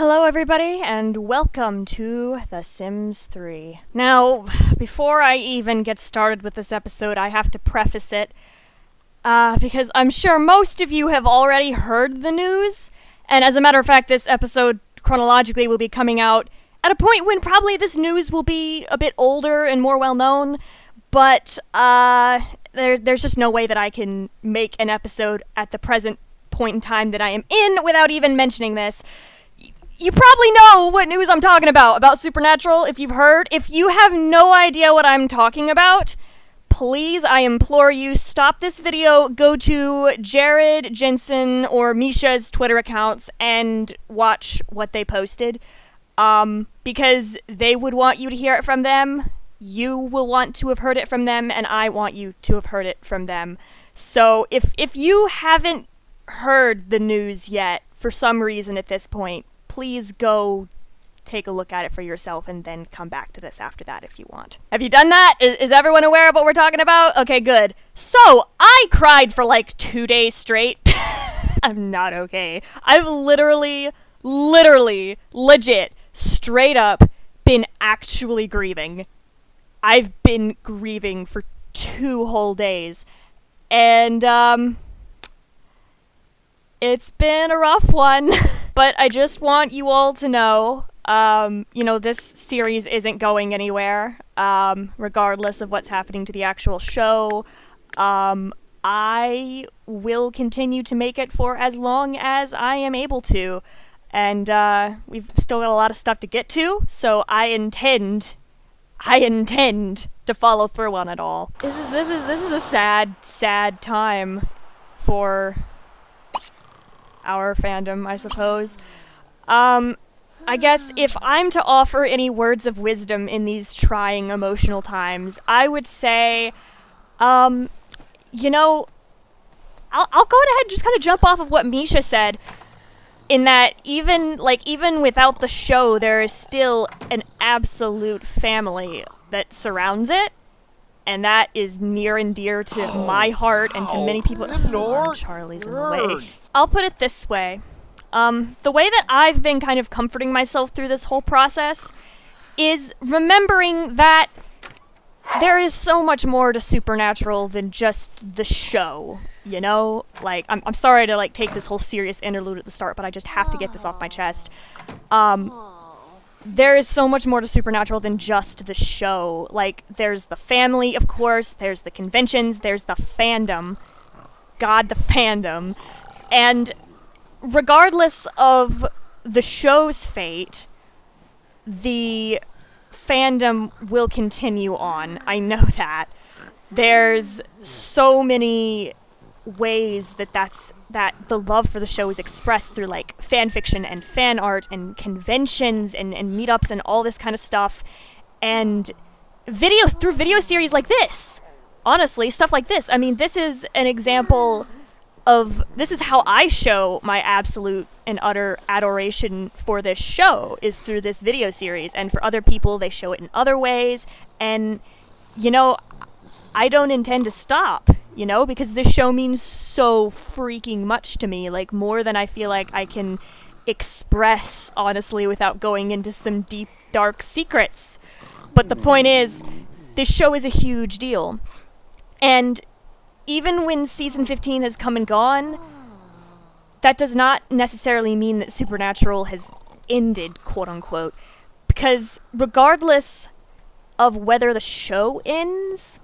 Hello everybody, and welcome to The Sims 3. Now, before I even get started with this episode, I have to preface it, because I'm sure most of you have already heard the news, and as a matter of fact, this episode chronologically will be coming out at a point when probably this news will be a bit older and more well-known, but there's just no way that I can make an episode at the present point in time that I am in without even mentioning this. You probably know what news I'm talking about Supernatural, if you've heard. If you have no idea what I'm talking about, please, I implore you, stop this video, go to Jared, Jensen, or Misha's Twitter accounts and watch what they posted. Because they would want you to hear it from them, you will want to have heard it from them, and I want you to have heard it from them. So, if you haven't heard the news yet, for some reason at this point, please go take a look at it for yourself and then come back to this after that if you want. Have you done that? Is everyone aware of what we're talking about? Okay, good. So, I cried for like 2 days straight. I'm not okay. I've literally, legit, straight up been actually grieving. I've been grieving for 2 whole days. And, it's been a rough one. But I just want you all to know, this series isn't going anywhere, regardless of what's happening to the actual show. I will continue to make it for as long as I am able to. And, we've still got a lot of stuff to get to, so I intend to follow through on it all. This is a sad time for our fandom, I suppose. I guess if I'm to offer any words of wisdom in these trying emotional times, I would say, I'll go ahead and just kind of jump off of what Misha said, in that even without the show, there is still an absolute family that surrounds it, and that is near and dear to my heart and to many people. Charlie's in the way. I'll put it this way. The way that I've been kind of comforting myself through this whole process is remembering that there is so much more to Supernatural than just the show, you know? Like, I'm sorry to, take this whole serious interlude at the start, but I just have to get this off my chest. There is so much more to Supernatural than just the show. Like, there's the family, of course, there's the conventions, there's the fandom. God, the fandom. And regardless of the show's fate, the fandom will continue on. I know that. There's so many ways that the love for the show is expressed through, fan fiction and fan art and conventions and meetups and all this kind of stuff. And through video series like this. Honestly, stuff like this. I mean, this is an example this is how I show my absolute and utter adoration for this show, is through this video series. And for other people, they show it in other ways. And, I don't intend to stop, because this show means so freaking much to me. More than I feel like I can express, honestly, without going into some deep, dark secrets. But the point is, this show is a huge deal. And even when season 15 has come and gone, that does not necessarily mean that Supernatural has ended, quote-unquote. Because regardless of whether the show ends,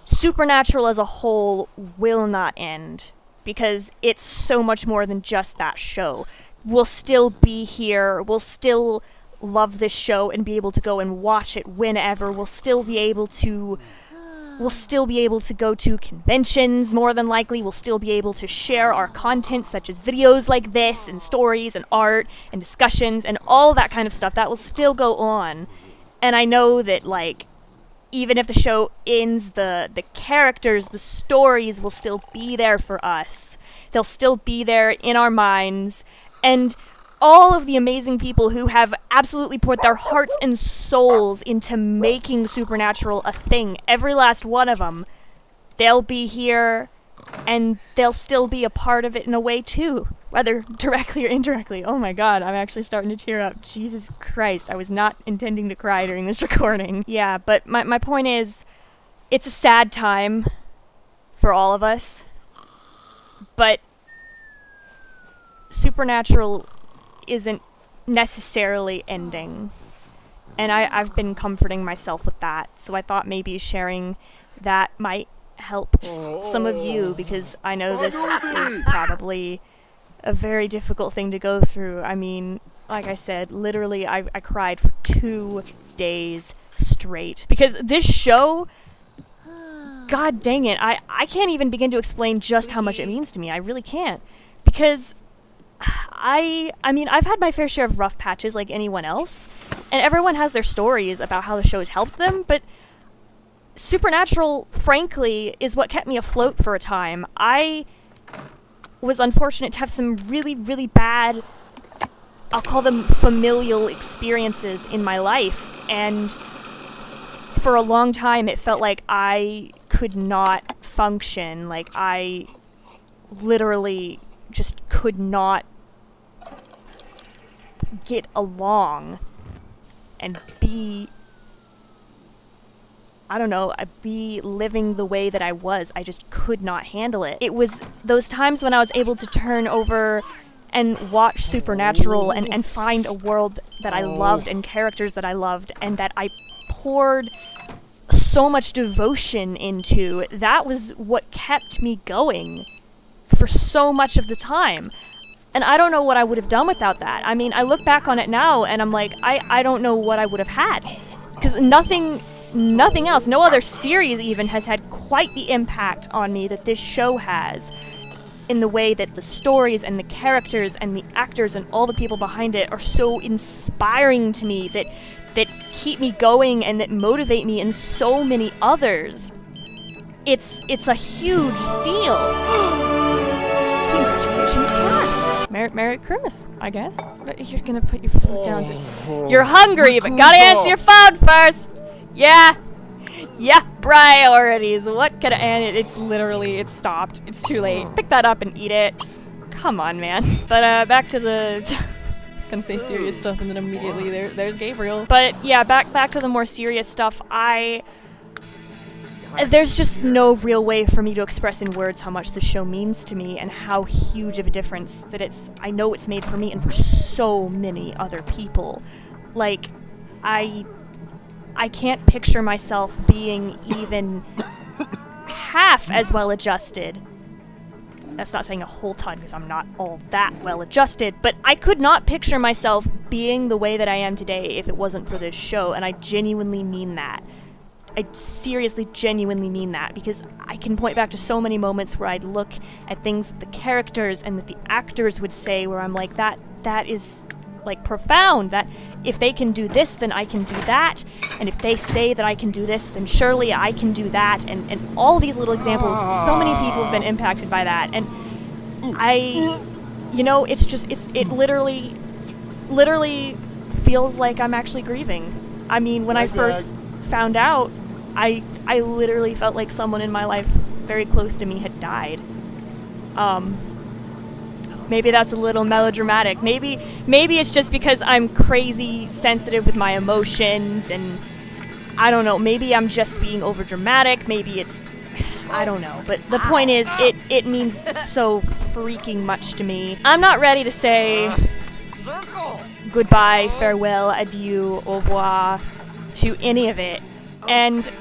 Supernatural as a whole will not end. Because it's so much more than just that show. We'll still be here, we'll still love this show and be able to go and watch it whenever. We'll still be able to go to conventions, more than likely. We'll still be able to share our content, such as videos like this, and stories, and art, and discussions, and all that kind of stuff. That will still go on. And I know that, even if the show ends, the characters, the stories will still be there for us. They'll still be there in our minds. And all of the amazing people who have absolutely poured their hearts and souls into making Supernatural a thing, every last one of them, they'll be here, and they'll still be a part of it in a way too. whether directly or indirectly. Oh my god, I'm actually starting to tear up. Jesus Christ, I was not intending to cry during this recording. Yeah, but my point is, it's a sad time for all of us, but Supernatural isn't necessarily ending. And I've been comforting myself with that, so I thought maybe sharing that might help some of you, because I know this is probably a very difficult thing to go through. I mean, like I said, literally I cried for 2 days straight. Because this show, god dang it, I can't even begin to explain just how much it means to me. I really can't. Because I mean, I've had my fair share of rough patches like anyone else, and everyone has their stories about how the show has helped them, but Supernatural, frankly, is what kept me afloat for a time. I was unfortunate to have some really, really bad, I'll call them familial experiences in my life, and for a long time it felt like I could not function, like I literally just could not get along and be, I don't know, be living the way that I was. I just could not handle it. It was those times when I was able to turn over and watch Supernatural and find a world that I loved and characters that I loved and that I poured so much devotion into. That was what kept me going for so much of the time. And I don't know what I would have done without that. I mean, I look back on it now and I'm like, I don't know what I would have had. Because nothing else, no other series even has had quite the impact on me that this show has, in the way that the stories and the characters and the actors and all the people behind it are so inspiring to me, that keep me going and that motivate me and so many others. It's a huge deal. Congratulations, Cass. Merry Christmas, I guess. You're gonna put your food down. You're hungry, but gotta answer your phone first. Yeah, priorities. What could I... And it's literally, it's stopped. It's too late. Pick that up and eat it. Come on, man. But back to the... I was gonna say serious stuff and then immediately there's Gabriel. But yeah, back to the more serious stuff. There's just no real way for me to express in words how much the show means to me and how huge of a difference that I know it's made for me and for so many other people. Like, I can't picture myself being even half as well adjusted. That's not saying a whole ton, because I'm not all that well adjusted, but I could not picture myself being the way that I am today if it wasn't for this show, and I genuinely mean that. I seriously, genuinely mean that, because I can point back to so many moments where I'd look at things that the characters and that the actors would say where I'm like, that is, like, profound, that if they can do this, then I can do that, and if they say that I can do this, then surely I can do that, and all these little examples, so many people have been impacted by that, and it literally feels like I'm actually grieving. I mean, when I first found out, I literally felt like someone in my life very close to me had died. Maybe that's a little melodramatic. Maybe it's just because I'm crazy sensitive with my emotions, and I don't know, maybe I'm just being overdramatic, maybe it's, I don't know. But the point is, it means so freaking much to me. I'm not ready to say goodbye, farewell, adieu, au revoir to any of it. And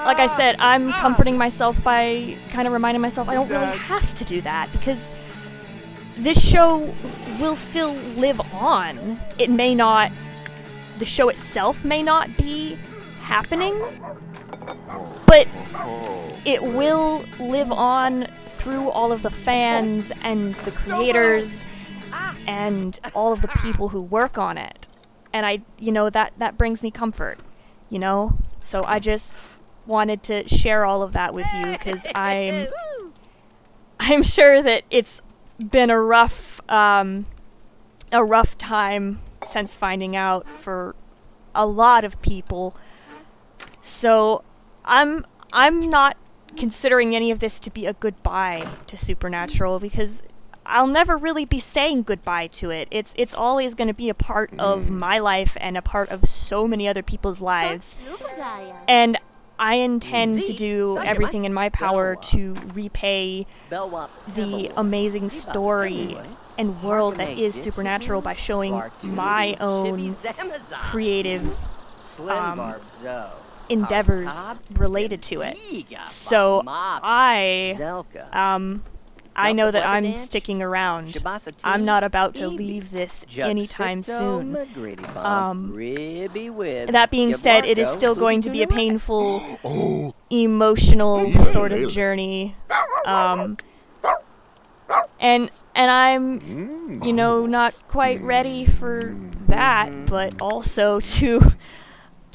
like I said, I'm comforting myself by kind of reminding myself I don't really have to do that, because this show will still live on. It may not, the show itself may not be happening, but it will live on through all of the fans and the creators and all of the people who work on it. And that brings me comfort, So I just wanted to share all of that with you, because I'm sure that it's been a rough time since finding out for a lot of people. So I'm not considering any of this to be a goodbye to Supernatural, because I'll never really be saying goodbye to it. It's always going to be a part of my life and a part of so many other people's lives. And I intend to do everything in my power to repay the amazing story and world that is Supernatural by showing my own creative endeavors related to it. So I know that I'm sticking around. I'm not about to leave this anytime soon. That being said, it is still going to be a painful, emotional sort of journey. And I'm, not quite ready for that, but also to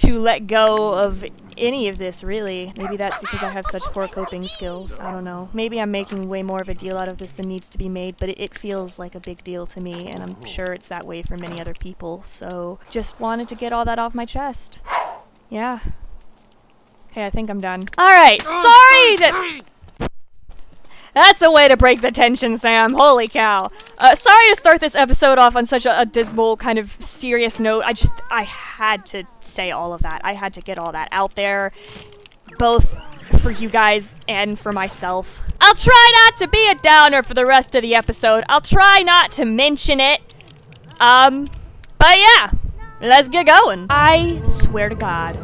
let go of any of this, really. Maybe that's because I have such poor coping skills. I don't know. Maybe I'm making way more of a deal out of this than needs to be made, but it feels like a big deal to me, and I'm sure it's that way for many other people. So just wanted to get all that off my chest. Yeah. Okay, I think I'm done. Alright, sorry That's a way to break the tension, Sam. Holy cow. Sorry to start this episode off on such a dismal, kind of serious note. I had to say all of that. I had to get all that out there, both for you guys and for myself. I'll try not to be a downer for the rest of the episode. I'll try not to mention it. But yeah, let's get going. I swear to God.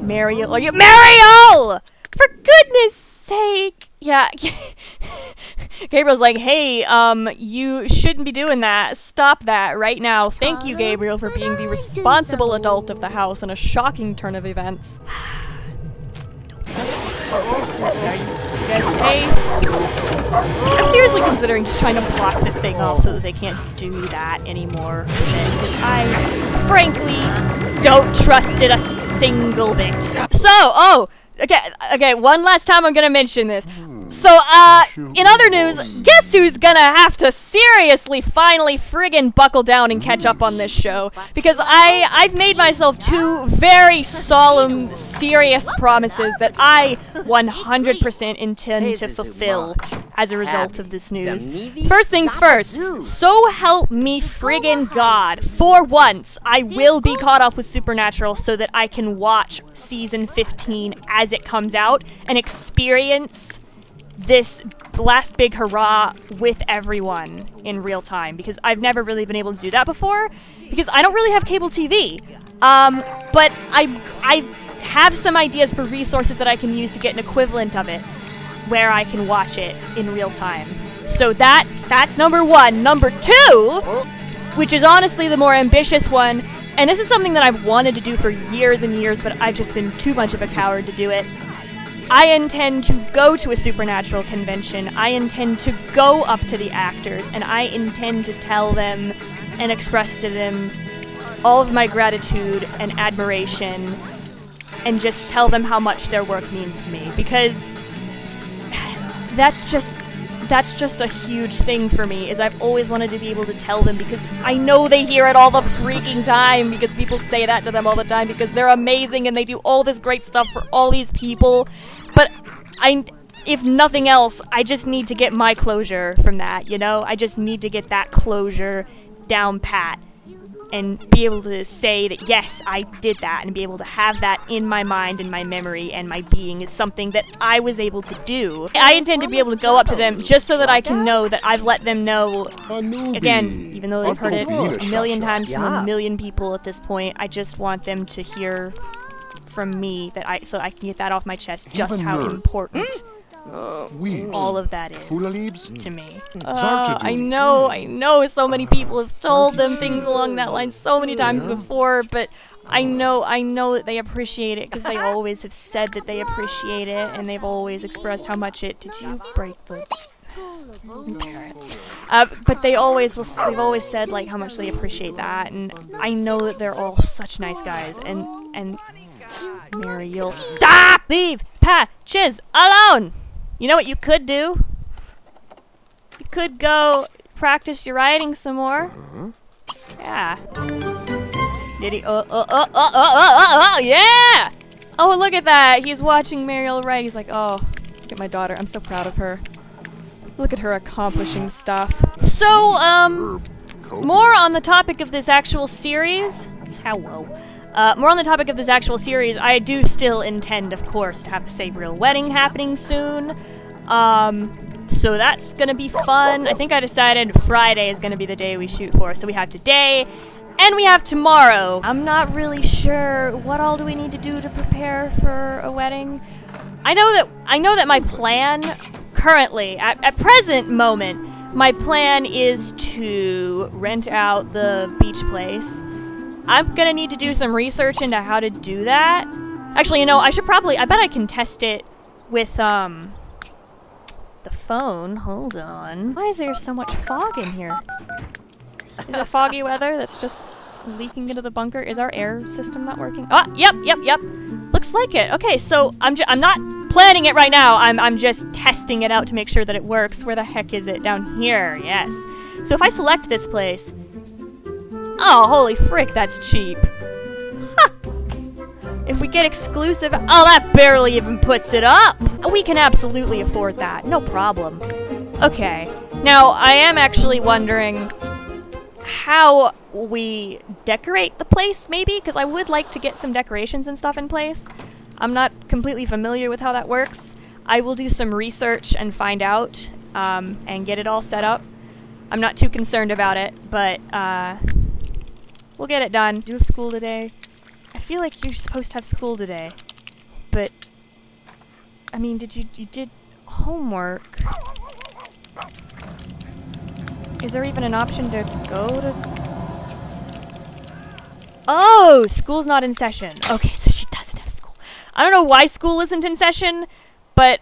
Mariel, are you- Mariel! For goodness sake. Yeah. Gabriel's like, hey, you shouldn't be doing that. Stop that right now. Thank you, Gabriel, for being the responsible adult of the house in a shocking turn of events. You guys safe? I'm seriously considering just trying to block this thing off so that they can't do that anymore. Because I, frankly, don't trust it a single bit. So, okay, one last time I'm gonna mention this. So, in other news, guess who's gonna have to seriously, finally, friggin' buckle down and catch up on this show? Because I've made myself two very solemn, serious promises that I 100% intend to fulfill as a result of this news. First things first, so help me friggin' God, for once, I will be caught up with Supernatural so that I can watch season 15 as it comes out and experience this last big hurrah with everyone in real time, because I've never really been able to do that before because I don't really have cable TV. But I have some ideas for resources that I can use to get an equivalent of it where I can watch it in real time. So that's number one. Number two, which is honestly the more ambitious one, and this is something that I've wanted to do for years and years, but I've just been too much of a coward to do it. I intend to go to a Supernatural convention. I intend to go up to the actors, and I intend to tell them and express to them all of my gratitude and admiration, and just tell them how much their work means to me, because that's just a huge thing for me, is I've always wanted to be able to tell them, because I know they hear it all the freaking time, because people say that to them all the time, because they're amazing and they do all this great stuff for all these people. But if nothing else, I just need to get my closure from that, I just need to get that closure down pat and be able to say that, yes, I did that, and be able to have that in my mind and my memory and my being is something that I was able to do. I intend to be able to go up to them just so that I can know that I've let them know, again, even though they've heard it a million times from a million people at this point, I just want them to hear from me so I can get that off my chest, just how important all of that is to me. I know so many people have told them things along that line so many times before, but I know that they appreciate it, because they always have said that they appreciate it, and they've always expressed how much it... Did you break the... but they've always said, like, how much they appreciate that, and I know that they're all such nice guys, and Mary, you'll stop! Leave Patches alone! You know what you could do? You could go practice your writing some more. Yeah. Did he? Yeah! Oh, look at that. He's watching Mariel write. He's like, oh, look at my daughter. I'm so proud of her. Look at her accomplishing stuff. So, more on the topic of this actual series. Hello. More on the topic of this actual series, I do still intend, of course, to have the Sabriel wedding happening soon. So that's gonna be fun. I think I decided Friday is gonna be the day we shoot for. So we have today, and we have tomorrow. I'm not really sure what all do we need to do to prepare for a wedding. I know that my plan currently, at present moment, my plan is to rent out the beach place. I'm gonna need to do some research into how to do that. Actually, you know, I bet I can test it with, the phone. Hold on. Why is there so much fog in here? Is it foggy weather that's just leaking into the bunker? Is our air system not working? Ah, yep. Looks like it. Okay, so I'm not planning it right now. I'm just testing it out to make sure that it works. Where the heck is it? Down here. Yes. So if I select this place, oh, holy frick, that's cheap. Ha! If we get exclusive, oh, that barely even puts it up. We can absolutely afford that, no problem. Okay, now I am actually wondering how we decorate the place, maybe? Because I would like to get some decorations and stuff in place. I'm not completely familiar with how that works. I will do some research and find out, and get it all set up. I'm not too concerned about it, but, we'll get it done. Do you have school today? I feel like you're supposed to have school today. But, I mean, you did homework. Is there even an option to go to... Oh, school's not in session. Okay, so she doesn't have school. I don't know why school isn't in session, but,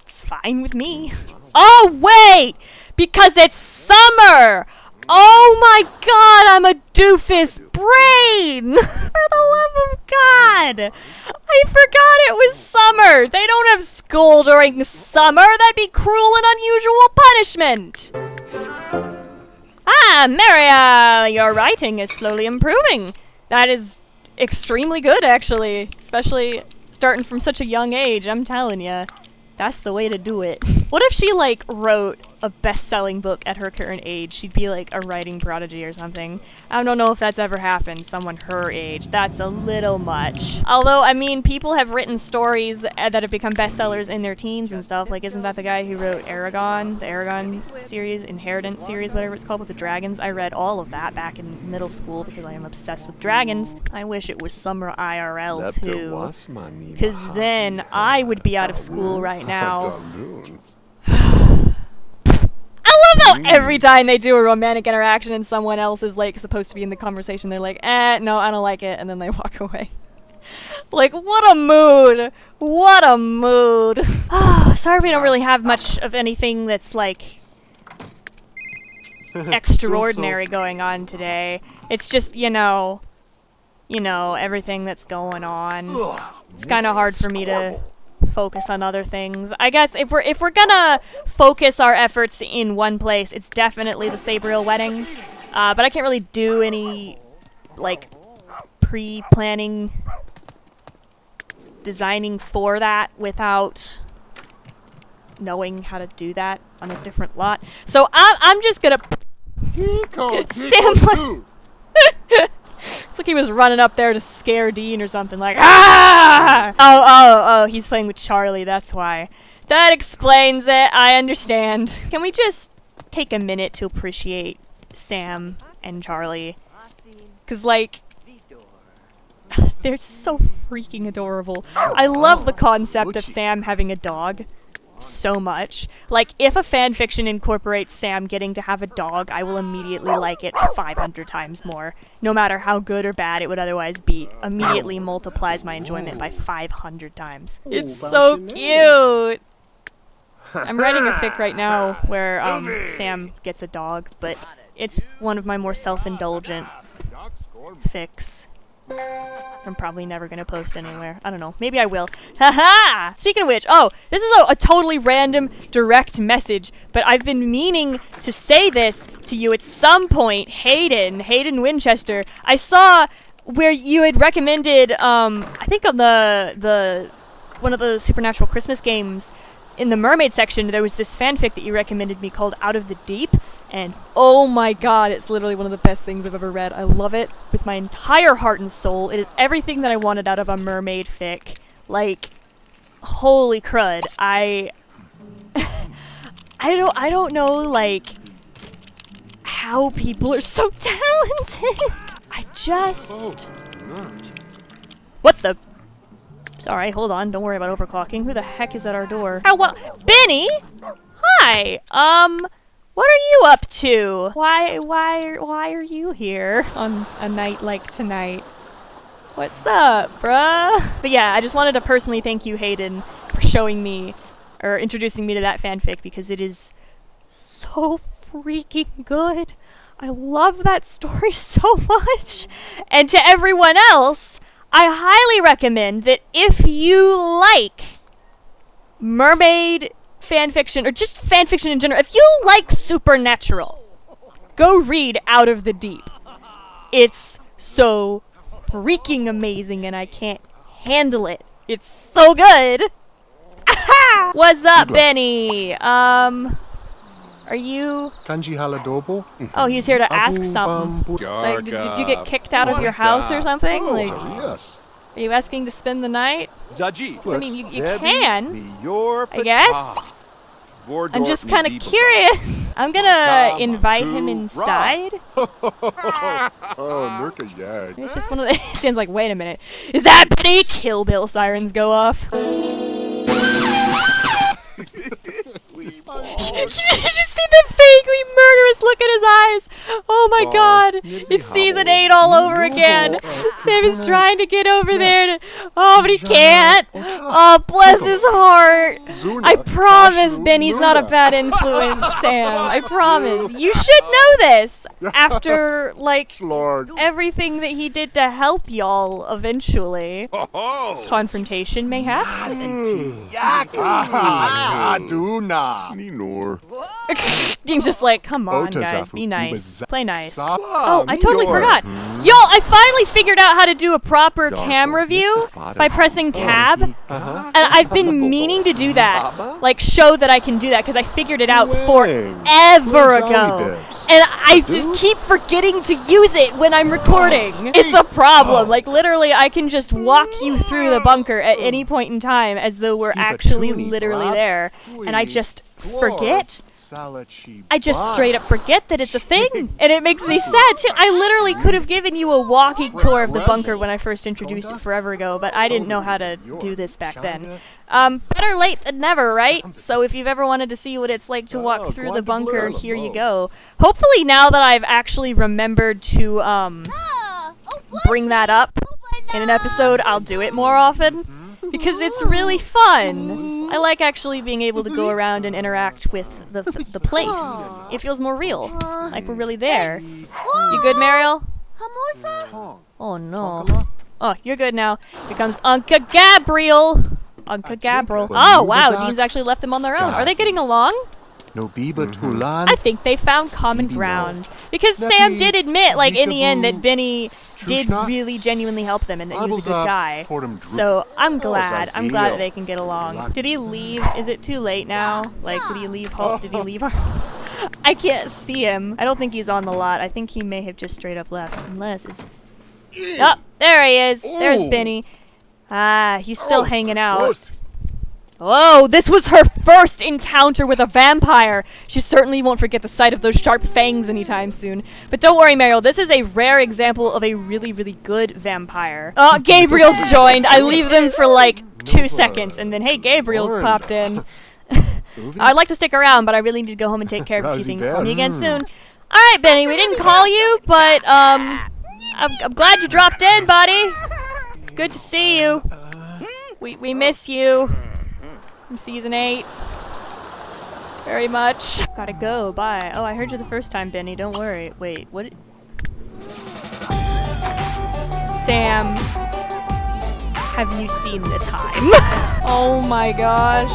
it's fine with me. Oh, wait! Because it's summer! Oh my god, I'm a doofus brain! For the love of God! I forgot it was summer! They don't have school during summer! That'd be cruel and unusual punishment! Ah, Maria! Your writing is slowly improving. That is extremely good, actually. Especially starting from such a young age, I'm telling ya. That's the way to do it. What if she, like, wrote a best-selling book at her current age? She'd be, like, a writing prodigy or something. I don't know if that's ever happened. Someone her age. That's a little much. Although, I mean, people have written stories that have become bestsellers in their teens and stuff. Like, isn't that the guy who wrote Aragon? The Aragon series, Inheritance series, whatever it's called, with the dragons? I read all of that back in middle school because I am obsessed with dragons. I wish it was summer IRL, too. Because then I would be out of school right now. I love how every time they do a romantic interaction and someone else is, like, supposed to be in the conversation, they're like, no, I don't like it, and then they walk away. Like, what a mood! What a mood! Sorry we don't really have much of anything that's, like, extraordinary going on today. It's just, you know, everything that's going on. It's kind of hard for me to focus on other things. I guess if we're gonna focus our efforts in one place, it's definitely the Sabriel wedding. But I can't really do any, like, pre-planning designing for that without knowing how to do that on a different lot. So I'm just gonna Sam. It's like he was running up there to scare Dean or something, like, ah! Oh, he's playing with Charlie, that's why. That explains it, I understand. Can we just take a minute to appreciate Sam and Charlie? 'Cause, like, they're so freaking adorable. I love the concept of Sam having a dog so much. Like, if a fanfiction incorporates Sam getting to have a dog, I will immediately like it 500 times more. No matter how good or bad it would otherwise be. Immediately multiplies my enjoyment by 500 times. It's so cute! I'm writing a fic right now where Sam gets a dog, but it's one of my more self-indulgent fics. I'm probably never gonna post anywhere. I don't know. Maybe I will. Haha! Speaking of which, oh, this is a totally random direct message, but I've been meaning to say this to you at some point. Hayden Winchester. I saw where you had recommended, I think on the one of the Supernatural Christmas games, in the mermaid section, there was this fanfic that you recommended me called Out of the Deep, and oh my god, it's literally one of the best things I've ever read. I love it with my entire heart and soul. It is everything that I wanted out of a mermaid fic. Like, holy crud. I don't know, like, how people are so talented. I just... What the... Sorry, hold on. Don't worry about overclocking. Who the heck is at our door? Oh, well, Benny! Hi! What are you up to? Why are you here on a night like tonight? What's up, bruh? But yeah, I just wanted to personally thank you, Hayden, for showing me, or introducing me to that fanfic, because it is so freaking good. I love that story so much. And to everyone else, I highly recommend that if you like mermaid fanfiction, or just fanfiction in general, if you like supernatural, go read Out of the Deep. It's so freaking amazing and I can't handle it. It's so good. What's up, Benny? Are you... Kanji haladobo? Oh, he's here to ask something. Like, did you get kicked out of your house or something? Like, Yes. are you asking to spend the night? Zaji. I mean, you can, I guess. I'm just kind of curious. I'm gonna invite him inside. Oh, Nurka, yeah. It's just one of the... It seems like, wait a minute. Is that Benny? Kill Bill sirens go off. Did you see the vaguely murderous look in his eyes? Oh my god. It's season 8 all over again. Sammy's trying to get over there. Oh, but he can't. Oh, bless his heart. I promise Benny's not a bad influence, Sam. I promise. You should know this. After, like, everything that he did to help y'all eventually. Confrontation, mayhaps? You're just like, come on, guys, be nice. Play nice. Oh, I totally forgot. Yo, I finally figured out how to do a proper camera view by pressing tab. And I've been meaning to do that. Like, show that I can do that, because I figured it out forever ago. And I just keep forgetting to use it when I'm recording. It's a problem. Like, literally, I can just walk you through the bunker at any point in time as though we're actually literally there. And I just forget. I just straight up forget that it's a thing, and it makes me sad too. I literally could have given you a walking tour of the bunker when I first introduced it forever ago, but I didn't know how to do this back then. Better late than never, right? So if you've ever wanted to see what it's like to walk through the bunker, here you go. Hopefully now that I've actually remembered to bring that up in an episode, I'll do it more often. Because it's really fun. I like actually being able to go around and interact with the place. It feels more real. Like we're really there. You good, Mariel? Oh no. Oh, you're good now. Here comes Uncle Gabriel. Uncle Gabriel. Oh wow, Dean's actually left them on their own. Are they getting along? I think they found common ground. Because Sam did admit, like, in the end, that Benny did really genuinely help them and that he was a good guy. So I'm glad that they can get along. Did he leave? Is it too late now? Like, did he leave home? Did he leave our... I can't see him. I don't think he's on the lot. I think he may have just straight up left. Unless it's... Oh, there he is. There's Benny. Ah, he's still hanging out. Oh, this was her first encounter with a vampire. She certainly won't forget the sight of those sharp fangs anytime soon. But don't worry, Mariel, this is a rare example of a really, really good vampire. Oh, Gabriel's joined. I leave them for like 2 seconds, and then, hey, Gabriel's popped in. I'd like to stick around, but I really need to go home and take care of a few things. Call me again soon. All right, Benny, we didn't call you, but I'm glad you dropped in, buddy. It's good to see you. We miss you. From season 8. Very much. Gotta go, bye. Oh, I heard you the first time, Benny, don't worry. Wait, what? Sam, have you seen the time? Oh my gosh.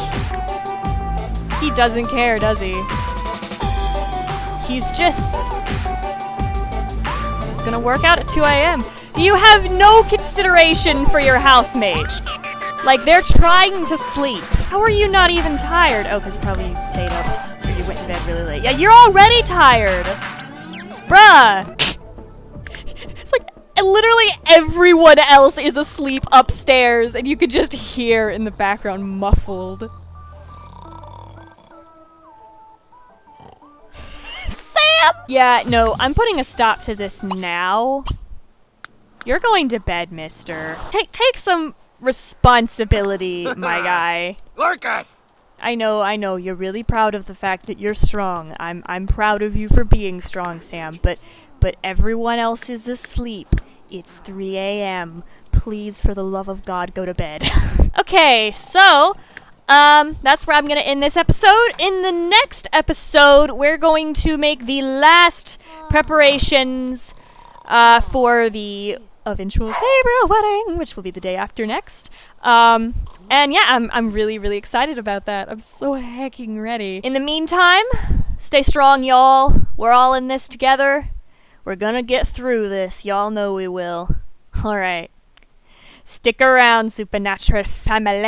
He doesn't care, does he? He's just gonna work out at 2 a.m. Do you have no consideration for your housemates? Like, they're trying to sleep. How are you not even tired? Oh, because probably you stayed up or you went to bed really late. Yeah, you're already tired! Bruh! It's like literally everyone else is asleep upstairs and you could just hear in the background muffled. Sam! Yeah, no, I'm putting a stop to this now. You're going to bed, mister. Take some responsibility, my guy. Lucas! I know, you're really proud of the fact that you're strong. I'm proud of you for being strong, Sam, but everyone else is asleep. It's 3 a.m. Please, for the love of God, go to bed. Okay, so, that's where I'm gonna end this episode. In the next episode, we're going to make the last preparations, for the eventual Sabriel wedding, which will be the day after next. And yeah, I'm really, really excited about that. I'm so hecking ready. In the meantime, stay strong, y'all. We're all in this together. We're gonna get through this. Y'all know we will. Alright. Stick around, Supernatural family.